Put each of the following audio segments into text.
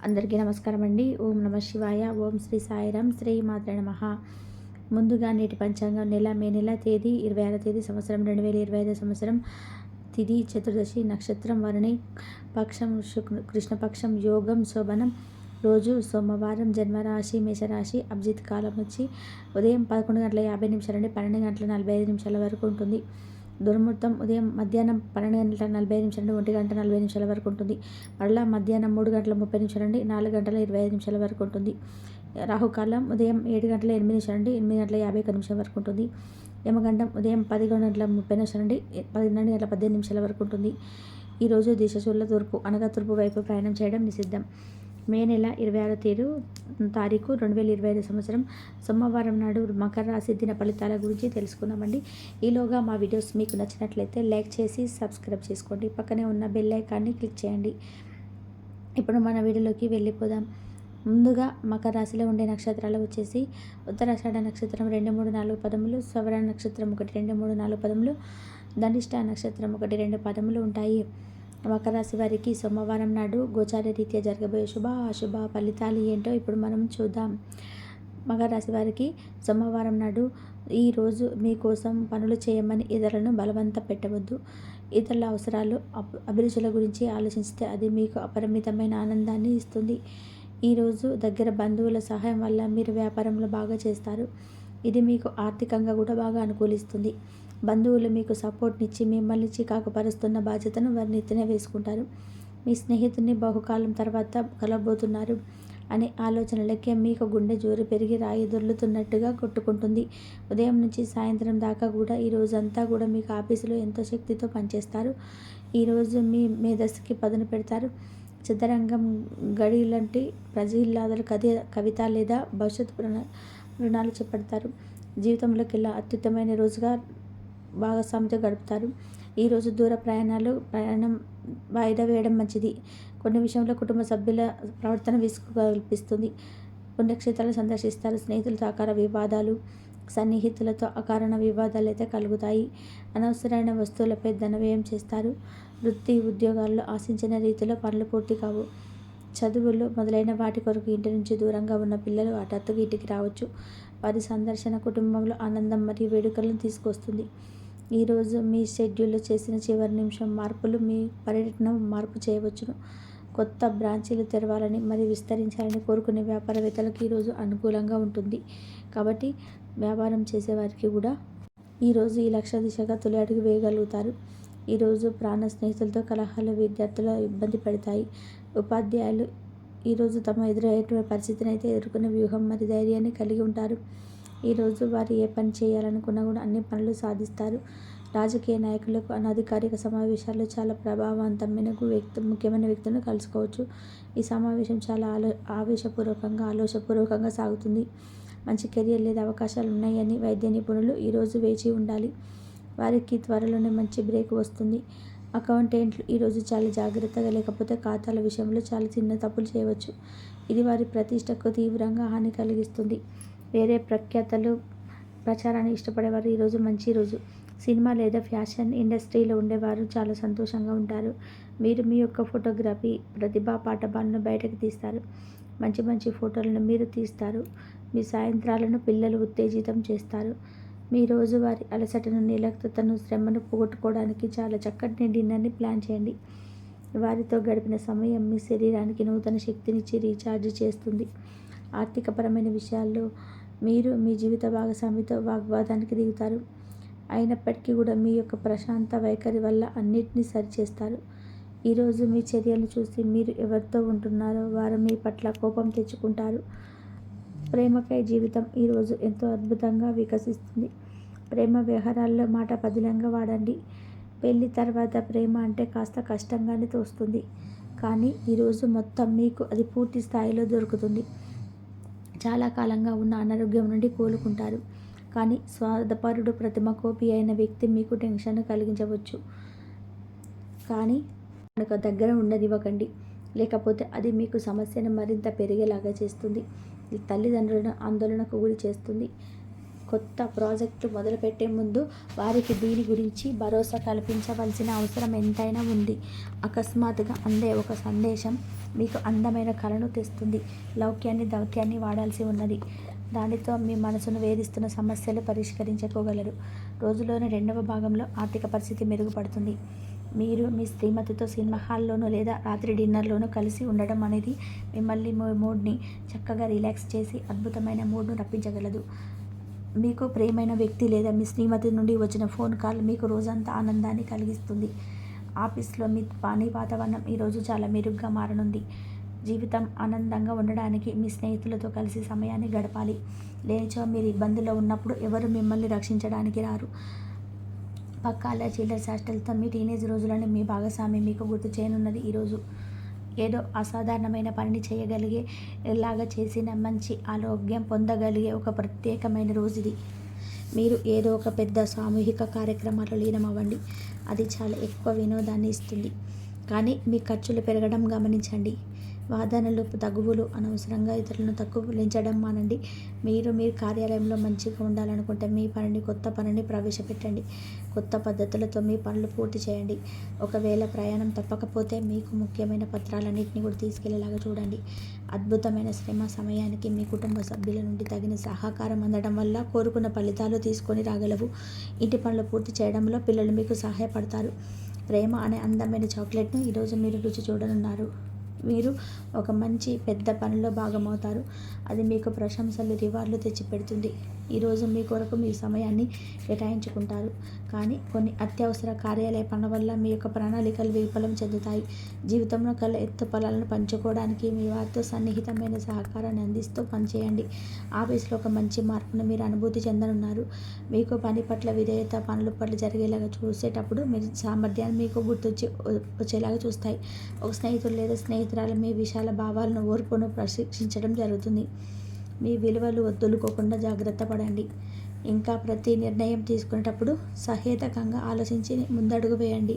అందరికీ నమస్కారం అండి. ఓం నమ శివాయ. ఓం శ్రీ సాయిరామ్. శ్రీ మాత్రే నమః. ముందుగా నేటి పంచాంగం మే నెల తేదీ 26వ తేదీ సంవత్సరం 2025 సంవత్సరం. తిథి చతుర్దశి, నక్షత్రం వరుణి, పక్షం కృష్ణపక్షం, యోగం శోభనం, రోజు సోమవారం, జన్మరాశి మేషరాశి, అభిజిత్ కాలం వచ్చి ఉదయం 11:50 నుండి 12:45 వరకు ఉంటుంది. దుర్ముహూర్తం ఉదయం మధ్యాహ్నం 12:45 నుండి 1:40 వరకు ఉంటుంది. మరలా మధ్యాహ్నం 3:30 నుండి 4:25 వరకు ఉంటుంది. రాహుకాలం ఉదయం 7:08 నుండి 8:51 వరకు ఉంటుంది. యమగండం ఉదయం 11:30 నుండి 12:18 వరకు ఉంటుంది. ఈరోజు దిశశూల తూర్పు అనగా తూర్పు వైపు ప్రయాణం చేయడం నిషిద్ధం. మే నెల 26వ తారీఖు 2025 సంవత్సరం సోమవారం నాడు మకర రాశి దిన ఫలితాల గురించి తెలుసుకుందామండి. ఈలోగా మా వీడియోస్ మీకు నచ్చినట్లయితే లైక్ చేసి సబ్స్క్రైబ్ చేసుకోండి. పక్కనే ఉన్న బెల్ ఐకాన్ని క్లిక్ చేయండి. ఇప్పుడు మన వీడియోలోకి వెళ్ళిపోదాం. ముందుగా మకర రాశిలో ఉండే నక్షత్రాలు వచ్చేసి ఉత్తరాషాఢ నక్షత్రం 2, 3, 4 పదములు, శ్రవణ నక్షత్రం 1, 2, 3, 4 పదములు, ధనిష్ట నక్షత్రం 1, 2 పదములు ఉంటాయి. మకర రాశి వారికి సోమవారం నాడు గోచార రీత్యా జరగబోయే శుభ అశుభ ఫలితాలు ఏంటో ఇప్పుడు మనం చూద్దాం. మకర రాశి వారికి సోమవారం నాడు ఈరోజు మీకోసం పనులు చేయమని ఇతరులను బలవంత పెట్టవద్దు. ఇతరుల అవసరాలు అభిరుచుల గురించి ఆలోచిస్తే అది మీకు అపరిమితమైన ఆనందాన్ని ఇస్తుంది. ఈరోజు దగ్గర బంధువుల సహాయం వల్ల మీరు వ్యాపారంలో బాగా చేస్తారు. ఇది మీకు ఆర్థికంగా కూడా బాగా అనుకూలిస్తుంది. బంధువులు మీకు సపోర్ట్నిచ్చి మిమ్మల్ని చికాకు పరుస్తున్న బాధ్యతను వారి నెత్తిన వేసుకుంటారు. మీ స్నేహితుడిని బహుకాలం తర్వాత కలబోతున్నారు అనే ఆలోచనలకే మీకు గుండె జోరు పెరిగి రాయి దొర్లుతున్నట్టుగా కొట్టుకుంటుంది. ఉదయం నుంచి సాయంత్రం దాకా కూడా ఈ రోజంతా కూడా మీకు ఆఫీసులో ఎంతో శక్తితో పనిచేస్తారు. ఈరోజు మీ మేధస్సుకి పదును పెడతారు. చదరంగం గడిలాంటి ప్రజల్లాదరు కవిత లేదా భవిష్యత్ రుణాలు చేపడతారు. జీవితంలోకెల్లా అత్యుత్తమైన రోజుగా భాగస్వామితో గడుపుతారు. ఈరోజు దూర ప్రయాణం వాయిదా వేయడం మంచిది. కొన్ని విషయంలో కుటుంబ సభ్యుల ప్రవర్తన విసుగు కల్పిస్తుంది. పుణ్యక్షేత్రాలు సందర్శిస్తారు. స్నేహితులతో అకార వివాదాలు, సన్నిహితులతో అకారణ వివాదాలు అయితే కలుగుతాయి. అనవసరమైన వస్తువులపై ధన వ్యయం చేస్తారు. వృత్తి ఉద్యోగాల్లో ఆశించిన రీతిలో పనులు పూర్తి కావు. చదువులు మొదలైన వాటి కొరకు ఇంటి నుంచి దూరంగా ఉన్న పిల్లలు హఠాత్తుగా ఇంటికి రావచ్చు. వారి సందర్శన కుటుంబంలో ఆనందం మరియు వేడుకలను తీసుకొస్తుంది. ఈరోజు మీ షెడ్యూల్లో చేసిన చివరి నిమిషం మార్పులు మీ పర్యటన మార్పు చేయవచ్చును. కొత్త బ్రాంచీలు తెరవాలని మరియు విస్తరించాలని కోరుకునే వ్యాపారవేత్తలకు ఈరోజు అనుకూలంగా ఉంటుంది. కాబట్టి వ్యాపారం చేసేవారికి కూడా ఈరోజు ఈ లక్ష్య దిశగా తొలి అడుగు వేయగలుగుతారు. ఈరోజు ప్రాణ స్నేహితులతో కలహాలు విద్యార్థుల ఇబ్బంది పెడతాయి. ఉపాధ్యాయులు ఈరోజు తమ ఎదురయ్యే పరిస్థితిని అయితే ఎదుర్కొనే వ్యూహం మరియు ధైర్యాన్ని కలిగి ఉంటారు. ఈరోజు వారు ఏ పని చేయాలనుకున్నా కూడా అన్ని పనులు సాధిస్తారు. రాజకీయ నాయకులకు అనధికారిక సమావేశాల్లో చాలా ప్రభావవంతమైన ముఖ్యమైన వ్యక్తులను కలుసుకోవచ్చు. ఈ సమావేశం చాలా ఆలోచపూర్వకంగా సాగుతుంది. మంచి కెరియర్ లేదా అవకాశాలు ఉన్నాయని వైద్య నిపుణులు ఈరోజు వేచి ఉండాలి. వారికి త్వరలోనే మంచి బ్రేక్ వస్తుంది. అకౌంటెంట్లు ఈరోజు చాలా జాగ్రత్తగా లేకపోతే ఖాతాల విషయంలో చాలా చిన్న తప్పులు చేయవచ్చు. ఇది వారి ప్రతిష్టకు తీవ్రంగా హాని కలిగిస్తుంది. వేరే ప్రఖ్యాతలు ప్రచారాన్ని ఇష్టపడేవారు ఈరోజు మంచి రోజు. సినిమా లేదా ఫ్యాషన్ ఇండస్ట్రీలో ఉండేవారు చాలా సంతోషంగా ఉంటారు. మీరు మీ యొక్క ఫోటోగ్రఫీ ప్రతిభా పాఠవాలను బయటకు తీస్తారు. మంచి మంచి ఫోటోలను మీరు తీస్తారు. మీ సాయంత్రాలను పిల్లలు ఉత్తేజితం చేస్తారు. మీ రోజువారి అలసటను, నిర్లిప్తతను, శ్రమను పోగొట్టుకోవడానికి చాలా చక్కటి డిన్నర్ని ప్లాన్ చేయండి. వారితో గడిపిన సమయం మీ శరీరానికి నూతన శక్తినిచ్చి రీఛార్జ్ చేస్తుంది. ఆర్థికపరమైన విషయాల్లో మీరు మీ జీవిత భాగస్వామితో వాగ్వాదానికి దిగుతారు. అయినప్పటికీ కూడా మీ యొక్క ప్రశాంత వైఖరి వల్ల అన్నిటినీ సరిచేస్తారు. ఈరోజు మీ చర్యలు చూసి మీరు ఎవరితో ఉంటున్నారో వారు మీ పట్ల కోపం తెచ్చుకుంటారు. ప్రేమకై జీవితం ఈరోజు ఎంతో అద్భుతంగా వికసిస్తుంది. ప్రేమ వ్యవహారాల్లో మాట పదిలంగా వాడండి. పెళ్లి తర్వాత ప్రేమ అంటే కాస్త కష్టంగానే తోస్తుంది. కానీ ఈరోజు మొత్తం మీకు అది పూర్తి స్థాయిలో దొరుకుతుంది. చాలా కాలంగా ఉన్న అనారోగ్యం నుండి కోలుకుంటారు. కానీ స్వార్థపరుడు, ప్రతిమ కోపి అయిన వ్యక్తి మీకు టెన్షన్ కలిగించవచ్చు. కానీ కనుక దగ్గర ఉండనివ్వకండి. లేకపోతే అది మీకు సమస్యను మరింత పెరిగేలాగా చేస్తుంది. తల్లిదండ్రులను ఆందోళనకు గురి చేస్తుంది. కొత్త ప్రాజెక్టు మొదలుపెట్టే ముందు వారికి దీని గురించి భరోసా కల్పించవలసిన అవసరం ఎంతైనా ఉంది. అకస్మాత్తుగా అందే ఒక సందేశం మీకు అందమైన కలను తెస్తుంది. లౌక్యాన్ని దౌత్యాన్ని వాడాల్సి ఉన్నది. దానితో మీ మనసును వేధిస్తున్న సమస్యలు పరిష్కరించుకోగలరు. రోజులోని 2వ భాగంలో ఆర్థిక పరిస్థితి మెరుగుపడుతుంది. మీరు మీ శ్రీమతితో సినిమా హాల్లోనూ లేదా రాత్రి డిన్నర్లోనూ కలిసి ఉండడం అనేది మిమ్మల్ని మూడ్ని చక్కగా రిలాక్స్ చేసి అద్భుతమైన మూడ్ను రప్పించగలదు. మీకు ప్రియమైన వ్యక్తి లేదా మీ శ్రీమతి నుండి వచ్చిన ఫోన్ కాల్ మీకు రోజంతా ఆనందాన్ని కలిగిస్తుంది. ఆఫీస్లో మీ పని వాతావరణం ఈరోజు చాలా మెరుగ్గా మారనుంది. జీవితం ఆనందంగా ఉండడానికి మీ స్నేహితులతో కలిసి సమయాన్ని గడపాలి. లేనిచో మీరు ఇబ్బందుల్లో ఉన్నప్పుడు ఎవరు మిమ్మల్ని రక్షించడానికి రారు. పక్కాల చిల్లర చేష్టలతో మీ టీనేజ్ రోజులను మీ భాగస్వామి మీకు గుర్తు చేయనున్నది. ఈరోజు ఏదో అసాధారణమైన పనిని చేయగలిగే లాగా చేసిన మంచి ఆరోగ్యం పొందగలిగే ఒక ప్రత్యేకమైన రోజు ఇది. మీరు ఏదో ఒక పెద్ద సామూహిక కార్యక్రమాల్లో లీనమవ్వండి. అది చాలా ఎక్కువ వినోదాన్ని ఇస్తుంది. కానీ మీ ఖర్చులు పెరగడం గమనించండి. వాదనలు తగువులు అనవసరంగా ఇతరులను తక్కువలించడం మానండి. మీరు కార్యాలయంలో మంచిగా ఉండాలనుకుంటే మీ కొత్త పనిని ప్రవేశపెట్టండి. కొత్త పద్ధతులతో మీ పనులు పూర్తి చేయండి. ఒకవేళ ప్రయాణం తప్పకపోతే మీకు ముఖ్యమైన పత్రాలన్నింటినీ కూడా తీసుకెళ్లేలాగా చూడండి. అద్భుతమైన శ్రమ సమయానికి మీ కుటుంబ సభ్యుల నుండి తగిన సహకారం అందడం వల్ల కోరుకున్న ఫలితాలు తీసుకొని రాగలవు. ఇంటి పనులు పూర్తి చేయడంలో పిల్లలు మీకు సహాయపడతారు. ప్రేమ అనే అందమైన చాక్లెట్ను ఈరోజు మీరు రుచి చూడనున్నారు. మీరు ఒక మంచి పెద్ద పనిలో భాగమవుతారు. అది మీకు ప్రశంసలు రివార్డులు తెచ్చిపెడుతుంది. ఈరోజు మీ కొరకు మీ సమయాన్ని కేటాయించుకుంటారు. కానీ కొన్ని అత్యవసర కార్యాలయ పనుల వల్ల మీ యొక్క ప్రణాళికలు విఫలం చెందుతాయి. జీవితంలో కల ఎత్తు ఫలాలను పంచుకోవడానికి మీ వారితో సన్నిహితమైన సహకారాన్ని అందిస్తూ పనిచేయండి. ఆఫీస్లో ఒక మంచి మార్పును మీరు అనుభూతి చెందనున్నారు. మీకు పని పట్ల విధేయత పనుల పట్ల జరిగేలాగా చూసేటప్పుడు మీ సామర్థ్యాన్ని మీకు వచ్చేలాగా చూస్తాయి. ఒక స్నేహితుడు లేదా స్నేహితురాలు మీ విశాల భావాలను ఓర్పును ప్రశిక్షించడం జరుగుతుంది. మీ విలువలు వదులుకోకుండా జాగ్రత్త పడండి. ఇంకా ప్రతి నిర్ణయం తీసుకునేటప్పుడు సహేతుకంగా ఆలోచించి ముందడుగు వేయండి.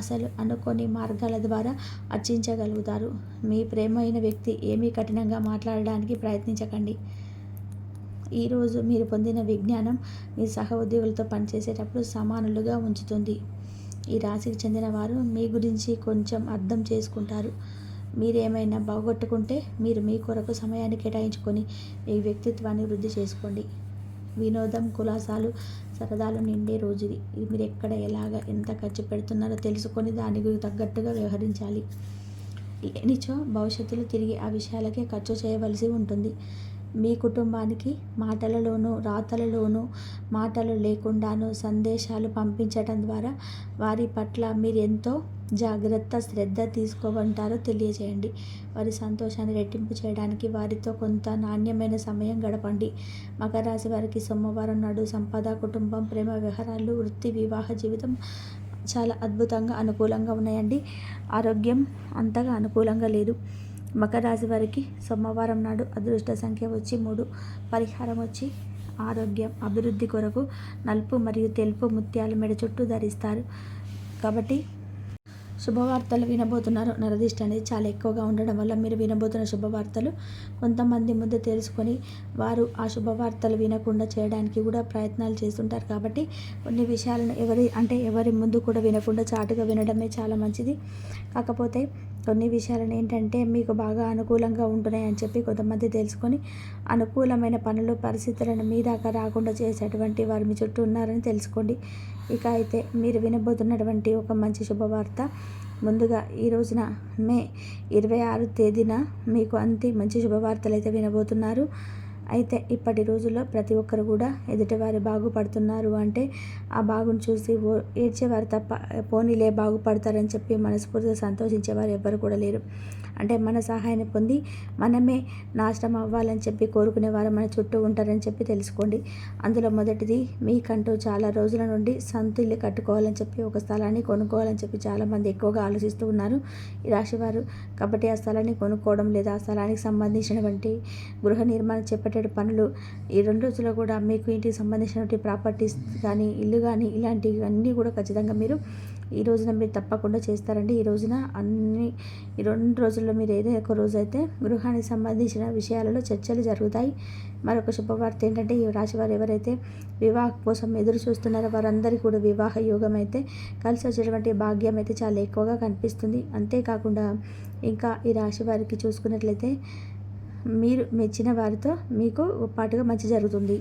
అసలు అనుకోని మార్గాల ద్వారా అర్చించగలుగుతారు. మీ ప్రేమైన వ్యక్తి ఏమీ కఠినంగా మాట్లాడడానికి ప్రయత్నించకండి. ఈరోజు మీరు పొందిన విజ్ఞానం మీ సహ ఉద్యోగులతో పనిచేసేటప్పుడు సమానులుగా ఉంచుతుంది. ఈ రాశికి చెందిన వారు మీ గురించి కొంచెం అర్థం చేసుకుంటారు. మీరేమైనా బాగొట్టుకుంటే మీరు మీ కొరకు సమయాన్ని కేటాయించుకొని మీ వ్యక్తిత్వాన్ని వృద్ధి చేసుకోండి. వినోదం కులాసాలు సరదాలు నిండే రోజు ఇది. మీరు ఎక్కడ ఎలాగ ఎంత ఖర్చు పెడుతున్నారో తెలుసుకొని దానికి తగ్గట్టుగా వ్యవహరించాలి. లేనిచో భవిష్యత్తులో తిరిగి ఆ విషయాలకే ఖర్చు చేయవలసి ఉంటుంది. మీ కుటుంబానికి మాటలలోనూ రాతలలోనూ మాటలు లేకుండానూ సందేశాలు పంపించడం ద్వారా వారి పట్ల మీరు ఎంతో జాగ్రత్త శ్రద్ధ తీసుకోమంటారో తెలియజేయండి. వారి సంతోషాన్ని రెట్టింపు చేయడానికి వారితో కొంత నాణ్యమైన సమయం గడపండి. మకర రాశి వారికి సోమవారం నాడు సంపద కుటుంబం ప్రేమ వ్యవహారాలు వృత్తి వివాహ జీవితం చాలా అద్భుతంగా అనుకూలంగా ఉన్నాయండి. ఆరోగ్యం అంతగా అనుకూలంగా లేదు. మకర రాశి వారికి సోమవారం నాడు అదృష్ట సంఖ్య వచ్చి 3. పరిహారం వచ్చి ఆరోగ్యం అభివృద్ధి కొరకు నలుపు మరియు తెలుపు ముత్యాలు మెడ చుట్టూ ధరిస్తారు. కాబట్టి శుభవార్తలు వినబోతున్నారు. నరదిష్టి అనేది చాలా ఎక్కువగా ఉండడం వల్ల మీరు వినబోతున్న శుభవార్తలు కొంతమంది ముందు తెలుసుకొని వారు ఆ శుభవార్తలు వినకుండా చేయడానికి కూడా ప్రయత్నాలు చేస్తుంటారు. కాబట్టి కొన్ని విషయాలను ఎవరి ముందు కూడా వినకుండా చాటుగా వినడమే చాలా మంచిది. కాకపోతే కొన్ని విషయాలను ఏంటంటే మీకు బాగా అనుకూలంగా ఉంటున్నాయని చెప్పి కొంతమంది తెలుసుకొని అనుకూలమైన పనులు పరిస్థితులను మీ దాకా రాకుండా చేసేటువంటి వారు మీ చుట్టూ ఉన్నారని తెలుసుకోండి. ఇక అయితే మీరు వినబోతున్నటువంటి ఒక మంచి శుభవార్త ముందుగా ఈ రోజున మే 26 తేదీన మీకు మంచి శుభవార్తలు అయితే వినబోతున్నారు. అయితే ఇప్పటి రోజుల్లో ప్రతి ఒక్కరు కూడా ఎదుటివారు బాగుపడుతున్నారు అంటే ఆ బాగుని చూసి ఏడ్చేవారు తప్ప పోనీలే బాగుపడతారని చెప్పి మనస్ఫూర్తిగా సంతోషించేవారు ఎవ్వరు కూడా లేరు. అంటే మన సహాయాన్ని పొంది మనమే నాశనం అవ్వాలని చెప్పి కోరుకునేవారు మన చుట్టూ ఉంటారని చెప్పి తెలుసుకోండి. అందులో మొదటిది మీకంటూ చాలా రోజుల నుండి సొంత ఇల్లు కట్టుకోవాలని చెప్పి ఒక స్థలాన్ని కొనుక్కోవాలని చెప్పి చాలామంది ఎక్కువగా ఆలోచిస్తూ ఉన్నారు ఈ రాశివారు. కాబట్టి ఆ స్థలాన్ని కొనుక్కోవడం లేదా ఆ స్థలానికి సంబంధించినటువంటి గృహ నిర్మాణం చేపట్టే పనులు ఈ 2 రోజుల్లో కూడా మీకు ఇంటికి సంబంధించినటువంటి ప్రాపర్టీస్ కానీ ఇల్లు కానీ ఇలాంటివన్నీ కూడా ఖచ్చితంగా మీరు ఈ రోజున మీరు తప్పకుండా చేస్తారండి. ఈ రోజున ఈ 2 రోజుల్లో మీరు ఏదో ఒక రోజు అయితే గృహానికి సంబంధించిన విషయాలలో చర్చలు జరుగుతాయి. మరొక శుభవార్త ఏంటంటే, ఈ రాశివారు ఎవరైతే వివాహం కోసం ఎదురు చూస్తున్నారో వారందరికీ కూడా వివాహ యోగం అయితే కలిసి వచ్చేటువంటి భాగ్యం అయితే చాలా ఎక్కువగా కనిపిస్తుంది. అంతేకాకుండా ఇంకా ఈ రాశి వారికి చూసుకున్నట్లయితే మీరు మెచ్చిన వారితో మీకు పాటుగా మంచి జరుగుతుంది.